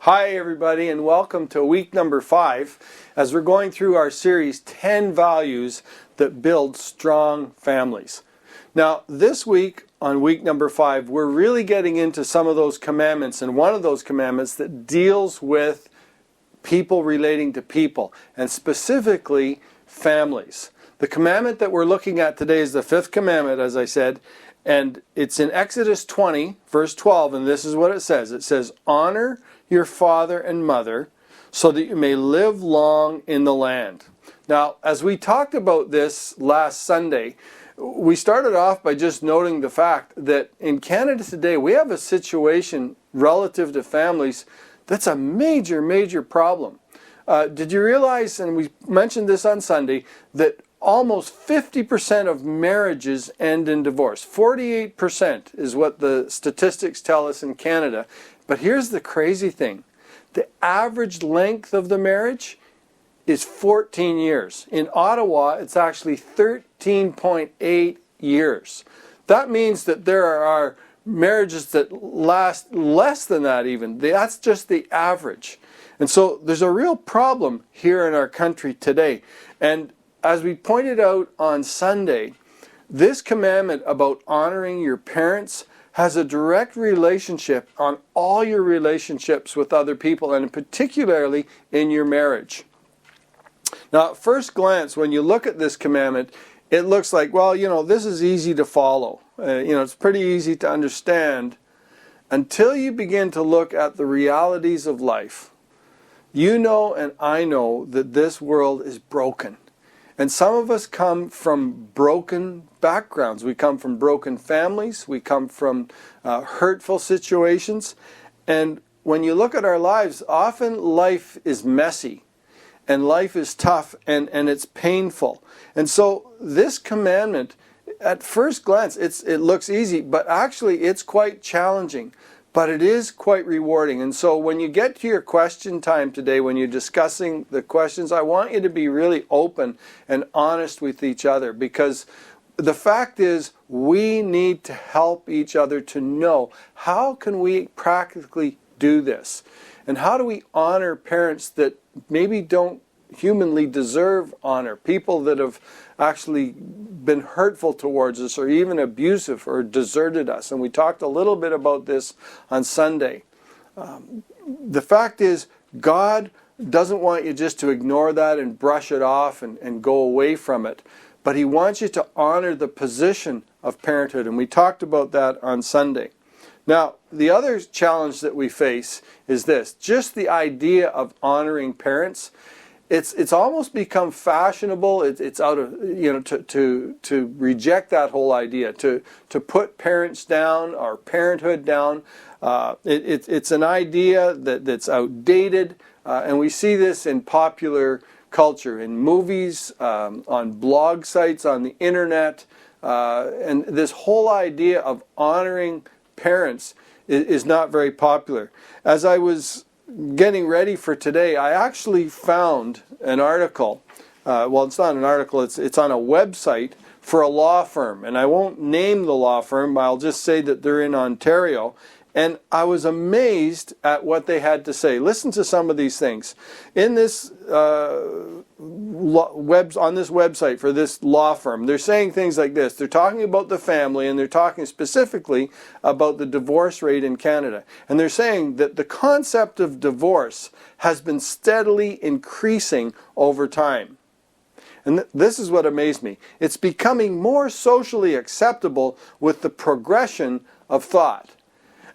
Hi everybody, and welcome to week number 5 as we're going through our series 10 Values that Build Strong Families. Now this week on week number 5 we're really getting into some of those commandments, and one of those commandments that deals with people relating to people, and specifically families. The commandment that we're looking at today is the 5th commandment, as I said, and it's in Exodus 20 verse 12, and this is what it says. It says, "Honor your father and mother, so that you may live long in the land." Now, as we talked about this last Sunday, we started off by just noting the fact that in Canada today, we have a situation relative to families that's a major problem. Did you realize, and we mentioned this on Sunday, that almost 50% of marriages end in divorce? 48% is what the statistics tell us in Canada. But here's the crazy thing. The average length of the marriage is 14 years. In Ottawa, it's actually 13.8 years. That means that there are marriages that last less than that even. That's just the average. And so there's a real problem here in our country today. And as we pointed out on Sunday, this commandment about honoring your parents has a direct relationship on all your relationships with other people, and particularly in your marriage. Now, at first glance, when you look at this commandment, it looks like, well, this is easy to follow. It's pretty easy to understand until you begin to look at the realities of life. You know and I know that this world is broken. And some of us come from broken backgrounds. We come from broken families. We come from hurtful situations. And when you look at our lives, often life is messy. And life is tough and it's painful. And so this commandment, at first glance, it looks easy. But actually, it's quite challenging. But it is quite rewarding. And so when you get to your question time today, when you're discussing the questions, I want you to be really open and honest with each other, because the fact is we need to help each other to know, how can we practically do this? And how do we honor parents that maybe don't humanly deserve honor, people that have actually been hurtful towards us or even abusive or deserted us? And we talked a little bit about this on Sunday. The fact is, God doesn't want you just to ignore that and brush it off and go away from it, but He wants you to honor the position of parenthood, and we talked about that on Sunday. Now, the other challenge that we face is this: just the idea of honoring parents. It's almost become fashionable. It's out of to reject that whole idea, to put parents down or parenthood down. It's an idea that's outdated, and we see this in popular culture, in movies, on blog sites, on the internet, and this whole idea of honoring parents is not very popular. As I was getting ready for today, I actually found an article. Well, it's not an article, it's on a website for a law firm. And I won't name the law firm, I'll just say that they're in Ontario. And I was amazed at what they had to say. Listen to some of these things. In this on this website for this law firm, they're saying things like this. They're talking about the family, and they're talking specifically about the divorce rate in Canada. And they're saying that the concept of divorce has been steadily increasing over time. And this is what amazed me. It's becoming more socially acceptable with the progression of thought.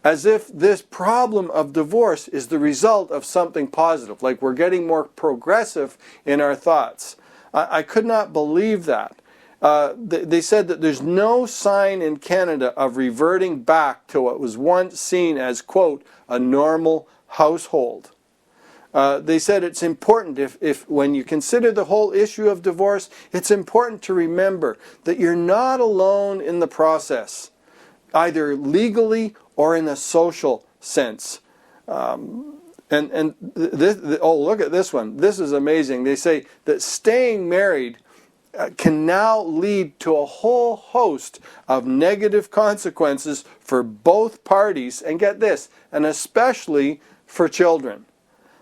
As if this problem of divorce is the result of something positive, like we're getting more progressive in our thoughts. I could not believe that. They said that there's no sign in Canada of reverting back to what was once seen as, quote, a normal household. They said it's important, if when you consider the whole issue of divorce, it's important to remember that you're not alone in the process, either legally or in a social sense. Oh, look at this one. This is amazing. They say that staying married can now lead to a whole host of negative consequences for both parties. And get this, and especially for children.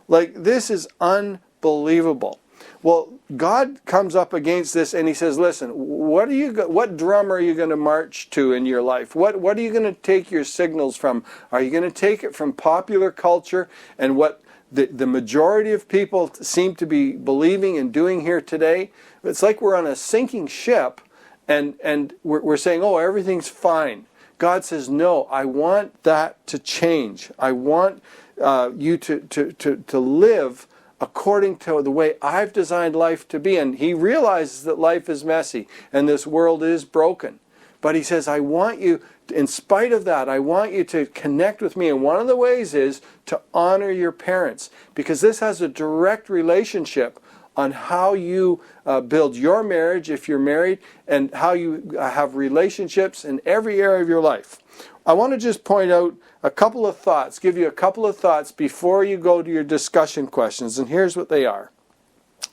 Like, this is unbelievable. Well, God comes up against this and he says, listen, what drum are you going to march to in your life? What are you going to take your signals from? Are you going to take it from popular culture and what the majority of people seem to be believing and doing here today? It's like we're on a sinking ship and we're saying, oh, everything's fine. God says, no, I want that to change. I want you to live according to the way I've designed life to be. And he realizes that life is messy and this world is broken. But he says, I want you, in spite of that, I want you to connect with me. And one of the ways is to honor your parents, because this has a direct relationship on how you build your marriage if you're married and how you have relationships in every area of your life. I want to just point out a couple of thoughts, give you a couple of thoughts before you go to your discussion questions, and here's what they are.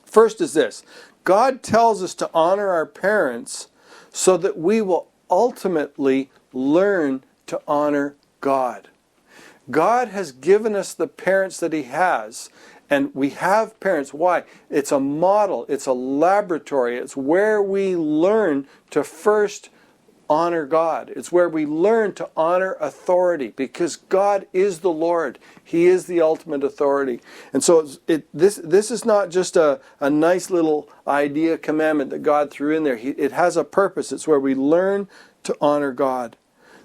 First is this: God tells us to honor our parents so that we will ultimately learn to honor God. God has given us the parents that he has, and we have parents. Why? It's a model, it's a laboratory, it's where we learn to first honor God. It's where we learn to honor authority, because God is the Lord. He is the ultimate authority. And so this is not just a nice little idea, commandment that God threw in there. It has a purpose. It's where we learn to honor God.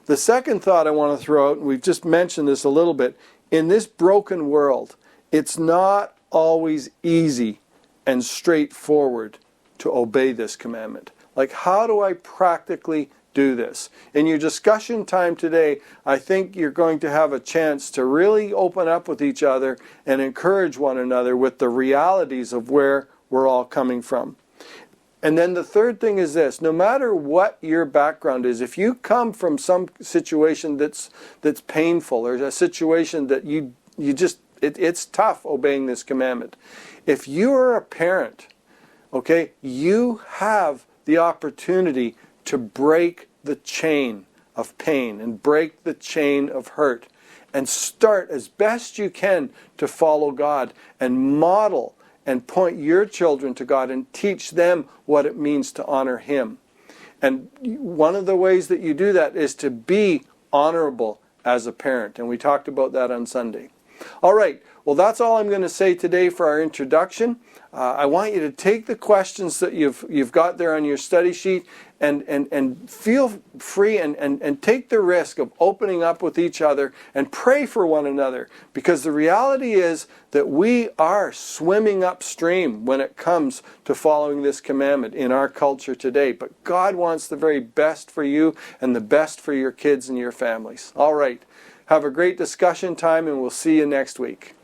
The second thought I want to throw out, and we've just mentioned this a little bit, in this broken world, it's not always easy and straightforward to obey this commandment. Like, how do I practically do this? In your discussion time today, I think you're going to have a chance to really open up with each other and encourage one another with the realities of where we're all coming from. And then the third thing is this: no matter what your background is, if you come from some situation that's painful, or a situation that you just, it's tough obeying this commandment. If you are a parent, okay, you have the opportunity to break the chain of pain and break the chain of hurt and start as best you can to follow God and model and point your children to God and teach them what it means to honor him. And one of the ways that you do that is to be honorable as a parent. And we talked about that on Sunday. All right, well, that's all I'm going to say today for our introduction. I want you to take the questions that you've got there on your study sheet and feel free and take the risk of opening up with each other and pray for one another, because the reality is that we are swimming upstream when it comes to following this commandment in our culture today. But God wants the very best for you and the best for your kids and your families. All right, have a great discussion time, and we'll see you next week.